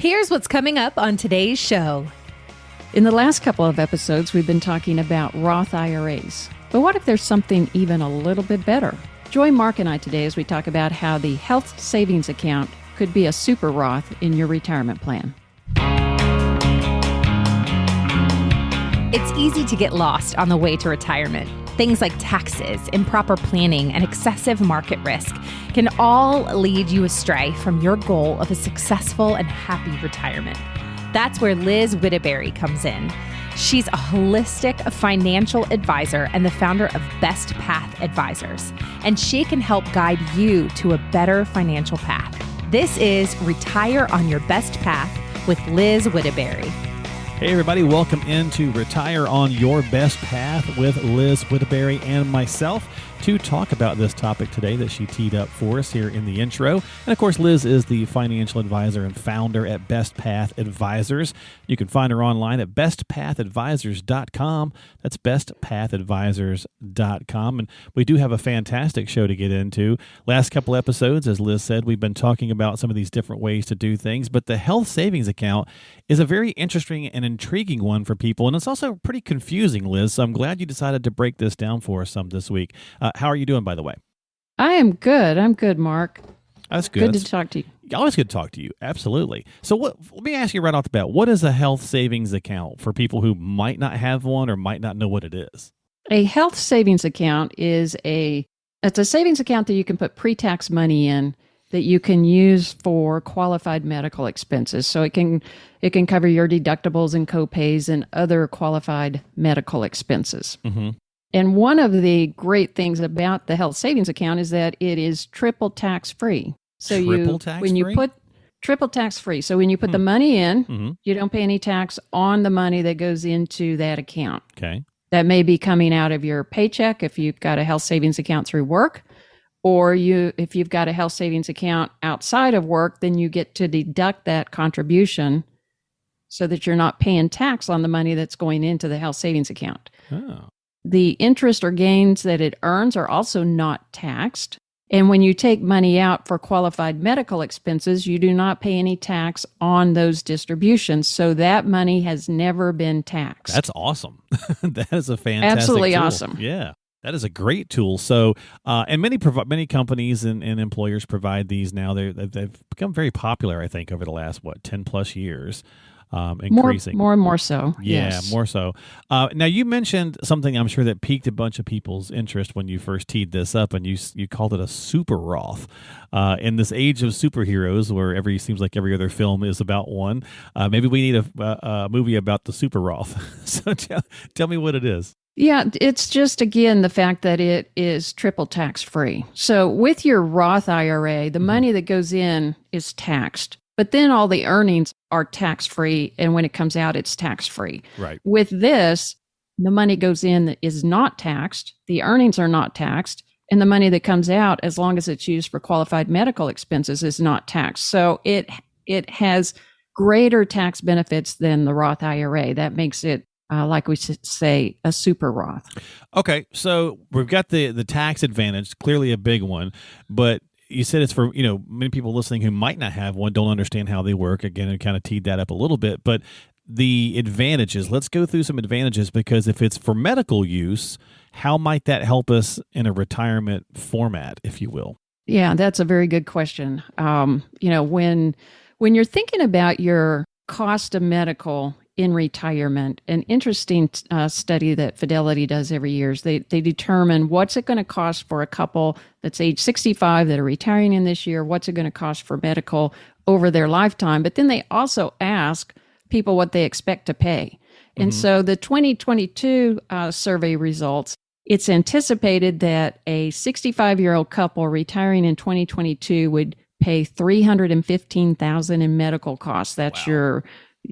Here's what's coming up on today's show. In the last couple of episodes, we've been talking about Roth IRAs. But what if there's something even a little bit better? Join Mark and I today as we talk about how the health savings account could be a super Roth in your retirement plan. It's easy to get lost on the way to retirement. Things like taxes, improper planning, and excessive market risk can all lead you astray from your goal of a successful and happy retirement. That's where Liz Whittaberry comes in. She's a holistic financial advisor and the founder of Best Path Advisors, and she can help guide you to a better financial path. This is Retire on Your Best Path with Liz Whittaberry. Hey everybody, welcome into Retire on Your Best Path with Liz Whittaberry and myself to talk about this topic today that she teed up for us here in the intro. And of course, Liz is the financial advisor and founder at Best Path Advisors. You can find her online at bestpathadvisors.com. That's bestpathadvisors.com. And we do have a fantastic show to get into. Last couple episodes, as Liz said, we've been talking about some of these different ways to do things, but the health savings account is a very interesting and intriguing one for people, and it's also pretty confusing, Liz, so I'm glad you decided to break this down for us some this week. How are you doing, by the way? I am good. I'm good, Mark. That's good. Good to talk to you. Always good to talk to you. Absolutely. So let me ask you right off the bat, what is a health savings account for people who might not have one or might not know what it is? A health savings account it's a savings account that you can put pre-tax money in that you can use for qualified medical expenses. So it can cover your deductibles and copays and other qualified medical expenses. Mm-hmm. And one of the great things about the health savings account is that it is triple tax free. So triple tax free. So when you put the money in, you don't pay any tax on the money that goes into that account. Okay. That may be coming out of your paycheck if you've got a health savings account through work, or if you've got a health savings account outside of work, then you get to deduct that contribution so that you're not paying tax on the money that's going into the health savings account. Oh. The interest or gains that it earns are also not taxed. And when you take money out for qualified medical expenses, you do not pay any tax on those distributions. So that money has never been taxed. That's awesome. That is a fantastic Absolutely tool. Awesome. Yeah. That is a great tool. So, and many companies and employers provide these now. They've become very popular, I think, over the last, 10 plus years. Increasing. More and more so. Yeah, yes. More so. Now, you mentioned something I'm sure that piqued a bunch of people's interest when you first teed this up, and you called it a super Roth. In this age of superheroes, where seems like every other film is about one, maybe we need a movie about the super Roth. So tell me what it is. Yeah, it's just, again, the fact that it is triple tax free. So with your Roth IRA, the money that goes in is taxed. But then all the earnings are tax-free, and when it comes out, it's tax-free. Right. With this, the money goes in that is not taxed, the earnings are not taxed, and the money that comes out, as long as it's used for qualified medical expenses, is not taxed. So it has greater tax benefits than the Roth IRA. That makes it, like we say, a super Roth. Okay, so we've got the tax advantage, clearly a big one, but you said it's for, many people listening who might not have one, don't understand how they work. Again, I kind of teed that up a little bit, but the advantages, let's go through some advantages, because if it's for medical use, how might that help us in a retirement format, if you will? Yeah, that's a very good question. When you're thinking about your cost of medical in retirement, an interesting study that Fidelity does every year is they determine what's it going to cost for a couple that's age 65 that are retiring in this year, what's it going to cost for medical over their lifetime. But then they also ask people what they expect to pay. And so the 2022 survey results, it's anticipated that a 65-year-old couple retiring in 2022 would pay $315,000 in medical costs. That's Wow.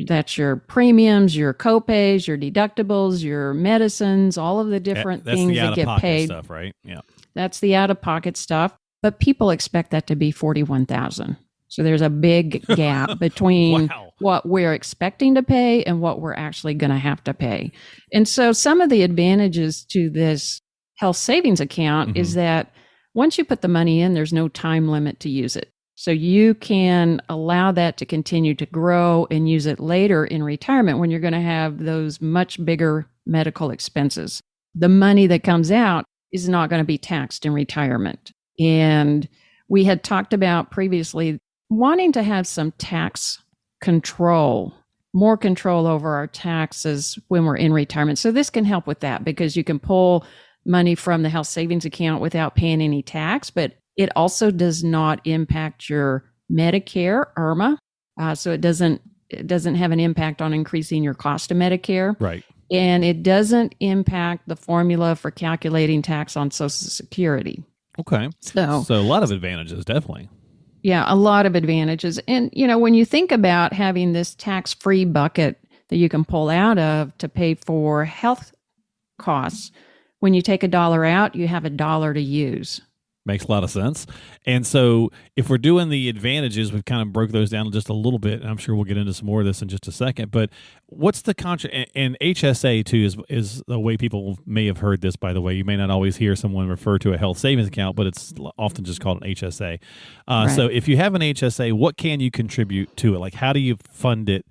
That's your premiums, your copays, your deductibles, your medicines, all of the different things that get paid. Stuff, right? Yeah. That's the out-of-pocket stuff. But people expect that to be $41,000. So there's a big gap between what we're expecting to pay and what we're actually going to have to pay. And so some of the advantages to this health savings account is that once you put the money in, there's no time limit to use it. So you can allow that to continue to grow and use it later in retirement when you're going to have those much bigger medical expenses. The money that comes out is not going to be taxed in retirement. And we had talked about previously wanting to have some tax control, more control over our taxes when we're in retirement. So this can help with that because you can pull money from the health savings account without paying any tax, but it also does not impact your Medicare, IRMA. So it doesn't have an impact on increasing your cost of Medicare. Right. And it doesn't impact the formula for calculating tax on Social Security. Okay. So a lot of advantages, definitely. Yeah, a lot of advantages. And, when you think about having this tax-free bucket that you can pull out of to pay for health costs, when you take $1 out, you have $1 to use. Makes a lot of sense. And so if we're doing the advantages, we've kind of broke those down just a little bit, and I'm sure we'll get into some more of this in just a second. But what's the and HSA too is the way people may have heard this, by the way. You may not always hear someone refer to a health savings account, but it's often just called an HSA. Right. So if you have an HSA, what can you contribute to it? Like, how do you fund it?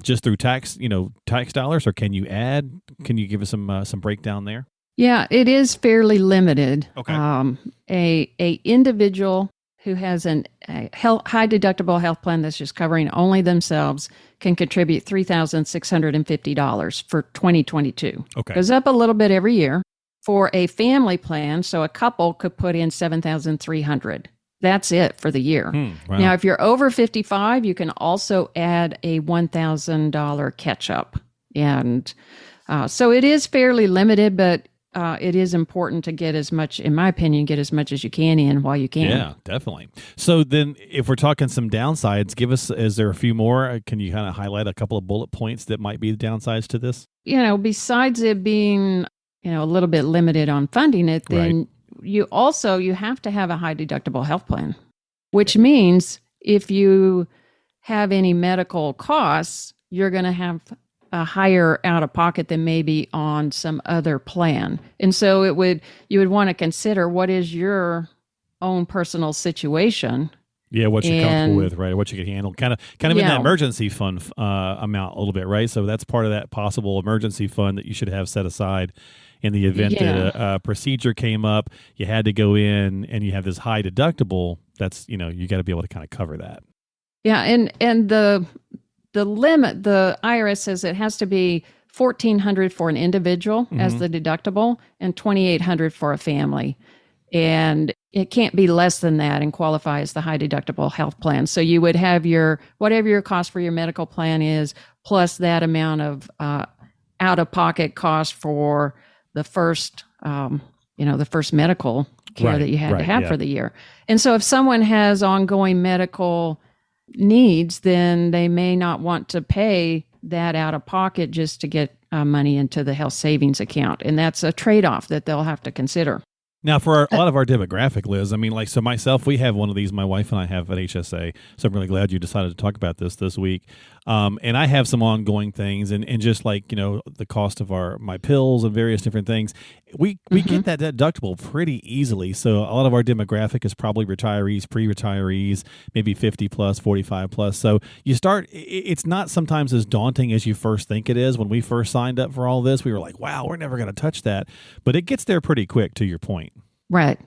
Just through tax dollars, or can you add? Can you give us some breakdown there? Yeah, it is fairly limited. Okay. A individual who has a high deductible health plan that's just covering only themselves can contribute $3,650 for 2022. Okay. Goes up a little bit every year. For a family plan, so a couple could put in $7,300. That's it for the year. Wow. Now, if you're over 55, you can also add a $1,000 catch-up. And so it is fairly limited, but it is important to get as much, in my opinion, as you can in while you can. Yeah, definitely. So then if we're talking some downsides, is there a few more? Can you kind of highlight a couple of bullet points that might be the downsides to this? Besides it being, a little bit limited on funding it, then you have to have a high deductible health plan, which means if you have any medical costs, you're going to have a higher out of pocket than maybe on some other plan. And so you would want to consider what is your own personal situation. Yeah, what you're comfortable with, right? What you can handle. Kind of in that emergency fund amount a little bit, right? So that's part of that possible emergency fund that you should have set aside in the event that a procedure came up, you had to go in and you have this high deductible. That's, you got to be able to kind of cover that. Yeah. And the limit, the IRS says it has to be $1,400 for an individual as the deductible and $2,800 for a family. And it can't be less than that and qualify as the high deductible health plan. So you would have whatever your cost for your medical plan is, plus that amount of out of pocket cost for the first, the first medical care that you had to have for the year. And so if someone has ongoing medical needs, then they may not want to pay that out of pocket just to get money into the health savings account. And that's a trade-off that they'll have to consider. Now, for a lot of our demographic, Liz, so myself, we have one of these. My wife and I have an HSA, so I'm really glad you decided to talk about this week. And I have some ongoing things, and just like, the cost of my pills and various different things, we get that deductible pretty easily. So a lot of our demographic is probably retirees, pre-retirees, maybe 50 plus, 45 plus. So it's not sometimes as daunting as you first think it is. When we first signed up for all this, we were like, wow, we're never going to touch that. But it gets there pretty quick, to your point. Right.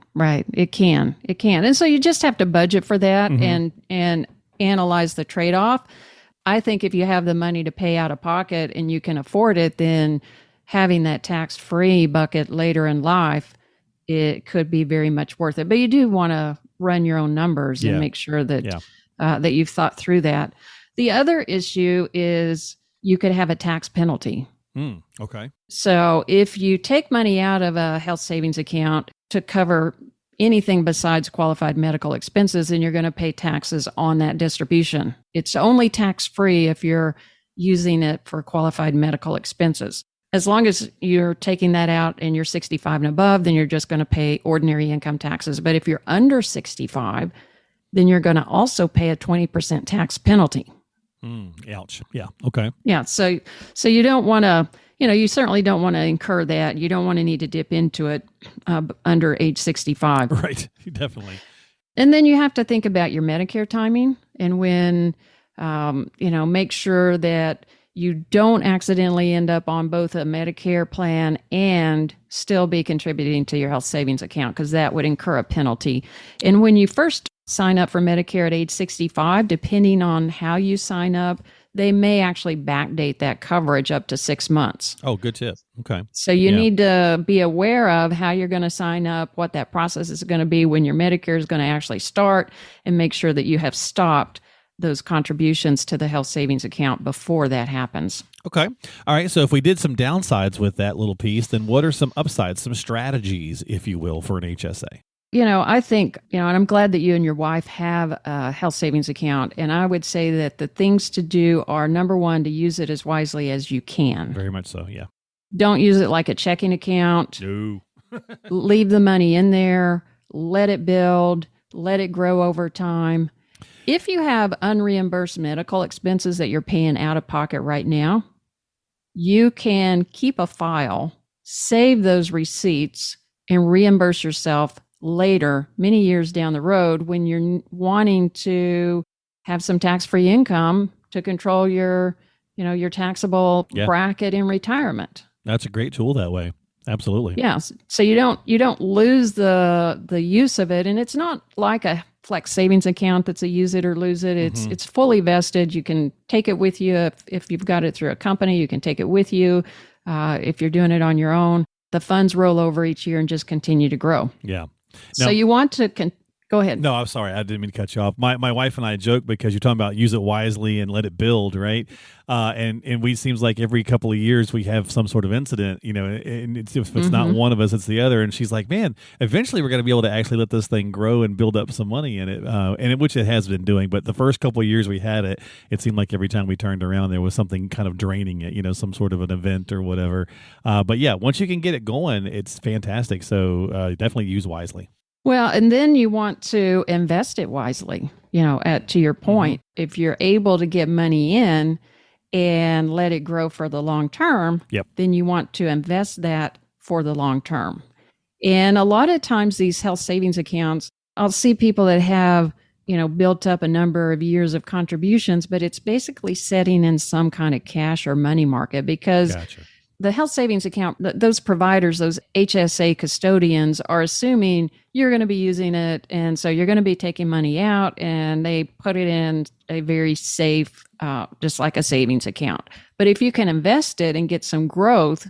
It can. And so you just have to budget for that and analyze the trade-off. I think if you have the money to pay out of pocket and you can afford it, then having that tax-free bucket later in life, it could be very much worth it. But you do want to run your own numbers and make sure that that you've thought through that. The other issue is you could have a tax penalty. Okay. So if you take money out of a health savings account to cover anything besides qualified medical expenses, then you're going to pay taxes on that distribution. It's only tax-free if you're using it for qualified medical expenses. As long as you're taking that out and you're 65 and above, then you're just going to pay ordinary income taxes. But if you're under 65, then you're going to also pay a 20% tax penalty. Ouch. Yeah. Okay. Yeah. So you don't want to, you certainly don't want to incur that. You don't want to need to dip into it under age 65. Right. Definitely. And then you have to think about your Medicare timing and when, make sure that you don't accidentally end up on both a Medicare plan and still be contributing to your health savings account, because that would incur a penalty. And when you first sign up for Medicare at age 65, depending on how you sign up, they may actually backdate that coverage up to 6 months. Oh, good tip. Okay. So you need to be aware of how you're going to sign up, what that process is going to be, when your Medicare is going to actually start, and make sure that you have stopped those contributions to the health savings account before that happens. Okay. All right. So if we did some downsides with that little piece, then what are some upsides, some strategies, if you will, for an HSA? I think, and I'm glad that you and your wife have a health savings account. And I would say that the things to do are, number one, to use it as wisely as you can. Very much so. Yeah. Don't use it like a checking account. No. Leave the money in there, let it build, let it grow over time. If you have unreimbursed medical expenses that you're paying out of pocket right now, you can keep a file, save those receipts, and reimburse yourself later, many years down the road, when you're wanting to have some tax-free income to control your taxable bracket in retirement. That's a great tool that way. Absolutely. Yes. So you don't lose the use of it, and it's not like a flex savings account that's a use it or lose it. It's fully vested. You can take it with you if you've got it through a company. You can take it with you if you're doing it on your own. The funds roll over each year and just continue to grow. Yeah. So you want to go ahead. No, I'm sorry. I didn't mean to cut you off. My wife and I joke because you're talking about use it wisely and let it build, right? And we seems like every couple of years we have some sort of incident, and if it's not one of us, it's the other. And she's like, man, eventually we're going to be able to actually let this thing grow and build up some money in it, which it has been doing. But the first couple of years we had it, it seemed like every time we turned around, there was something kind of draining it, some sort of an event or whatever. But yeah, once you can get it going, it's fantastic. So definitely use wisely. Well, and then you want to invest it wisely. To your point, if you're able to get money in and let it grow for the long term, then you want to invest that for the long term. And a lot of times these health savings accounts, I'll see people that have, built up a number of years of contributions, but it's basically setting in some kind of cash or money market, because the health savings account, those providers, those HSA custodians are assuming you're going to be using it. And so you're going to be taking money out, and they put it in a very safe, just like a savings account. But if you can invest it and get some growth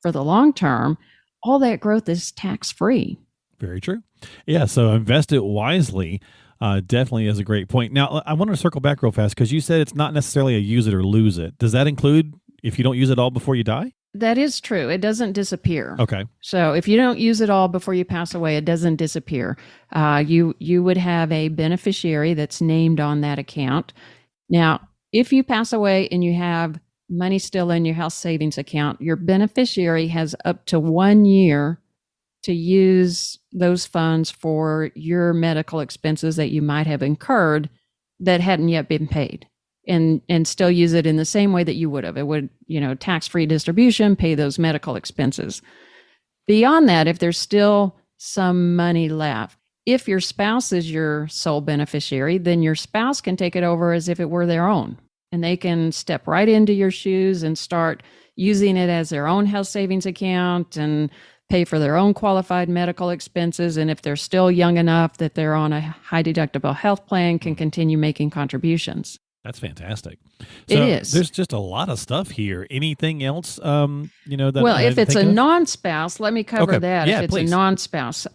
for the long term, all that growth is tax-free. Very true. Yeah. So invest it wisely. Definitely is a great point. Now, I want to circle back real fast, because you said it's not necessarily a use it or lose it. Does that include if you don't use it all before you die? That is true. It doesn't disappear. Okay. So if you don't use it all before you pass away, it doesn't disappear. You would have a beneficiary that's named on that account. Now, if you pass away and you have money still in your health savings account, your beneficiary has up to 1 year to use those funds for your medical expenses that you might have incurred that hadn't yet been paid. And still use it in the same way that you would have. It would, tax-free distribution, pay those medical expenses. Beyond that, if there's still some money left, if your spouse is your sole beneficiary, then your spouse can take it over as if it were their own. And they can step right into your shoes and start using it as their own health savings account and pay for their own qualified medical expenses. And if they're still young enough that they're on a high deductible health plan, can continue making contributions. That's fantastic. So it is. There's just a lot of stuff here. Anything else, that well, if it's a non-spouse, let me cover that. Yeah, if it's please. a non-spouse.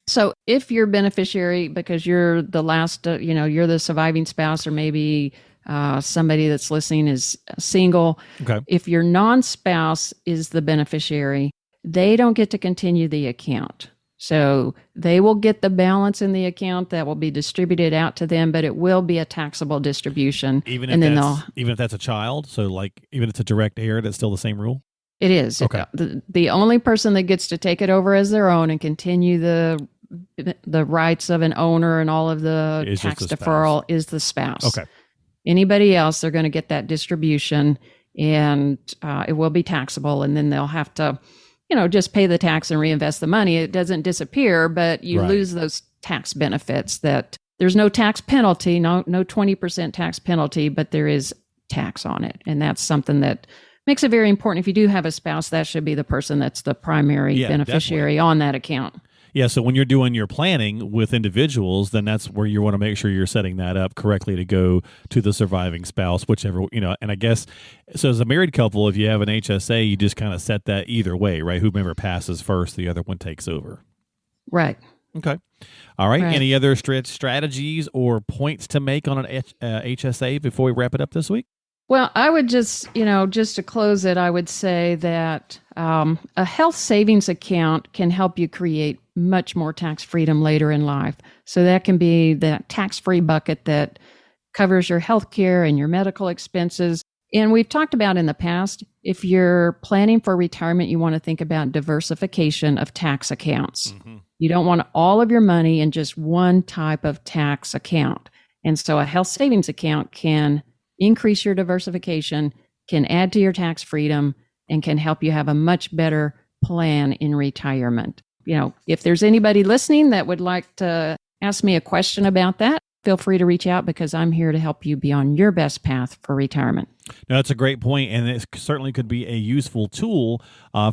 So if you're beneficiary because you're the last, you're the surviving spouse, or maybe somebody that's listening is single. Okay. If your non-spouse is the beneficiary, they don't get to continue the account. So they will get the balance in the account that will be distributed out to them, but it will be a taxable distribution. Even if that's a child, so even if it's a direct heir, that's still the same rule? It is. Okay. The only person that gets to take it over as their own and continue the rights of an owner and all of the tax deferral is the spouse. Okay. Anybody else, they're going to get that distribution, and it will be taxable, and then they'll have to just pay the tax and reinvest the money. It doesn't disappear, but you lose those tax benefits, that there's no tax penalty, no 20% tax penalty, but there is tax on it. And that's something that makes it very important. If you do have a spouse, that should be the person that's the primary beneficiary definitely on that account. Yeah, so when you're doing your planning with individuals, then that's where you want to make sure you're setting that up correctly to go to the surviving spouse, whichever, and I guess, so as a married couple, if you have an HSA, you just kind of set that either way, right? Whomever passes first, the other one takes over. Right. Okay. All right. Right. Any other strategies or points to make on an HSA before we wrap it up this week? Well, I would just to close it, I would say that a health savings account can help you create much more tax freedom later in life. So that can be that tax-free bucket that covers your health care and your medical expenses. And we've talked about in the past, if you're planning for retirement, you want to think about diversification of tax accounts. Mm-hmm. You don't want all of your money in just one type of tax account. And so a health savings account can increase your diversification, can add to your tax freedom, and can help you have a much better plan in retirement. If there's anybody listening that would like to ask me a question about that, feel free to reach out because I'm here to help you be on your best path for retirement. No, that's a great point, and it certainly could be a useful tool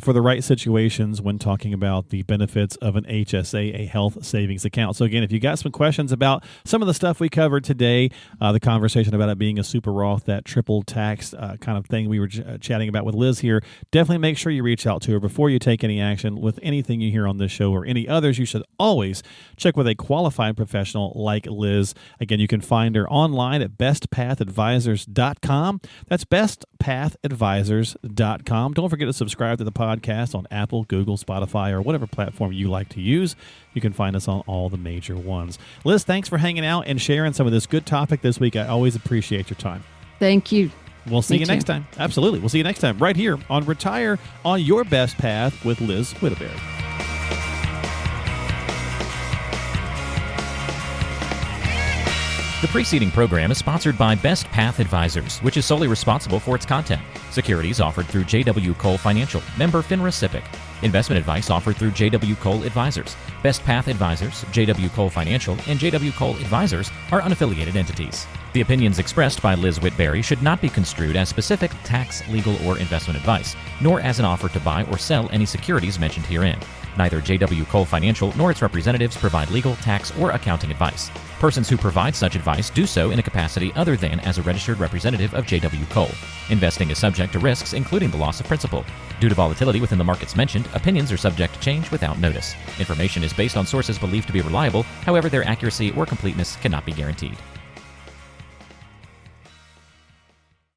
for the right situations when talking about the benefits of an HSA, a health savings account. So again, if you got some questions about some of the stuff we covered today, the conversation about it being a super Roth, that triple tax kind of thing we were chatting about with Liz here, definitely make sure you reach out to her before you take any action with anything you hear on this show or any others. You should always check with a qualified professional like Liz. Again, you can find her online at bestpathadvisors.com. That's bestpathadvisors.com. Don't forget to subscribe to the podcast on Apple, Google, Spotify, or whatever platform you like to use. You can find us on all the major ones. Liz, thanks for hanging out and sharing some of this good topic this week. I always appreciate your time. Thank you. We'll see you next time. Absolutely. We'll see you next time right here on Retire on Your Best Path with Liz Whittaberry. The preceding program is sponsored by Best Path Advisors, which is solely responsible for its content. Securities offered through J.W. Cole Financial, member FINRA SIPC. Investment advice offered through J.W. Cole Advisors. Best Path Advisors, J.W. Cole Financial, and J.W. Cole Advisors are unaffiliated entities. The opinions expressed by Liz Whittaberry should not be construed as specific tax, legal, or investment advice, nor as an offer to buy or sell any securities mentioned herein. Neither J.W. Cole Financial nor its representatives provide legal, tax, or accounting advice. Persons who provide such advice do so in a capacity other than as a registered representative of J.W. Cole. Investing is subject to risks, including the loss of principal. Due to volatility within the markets mentioned, opinions are subject to change without notice. Information is based on sources believed to be reliable, however, their accuracy or completeness cannot be guaranteed.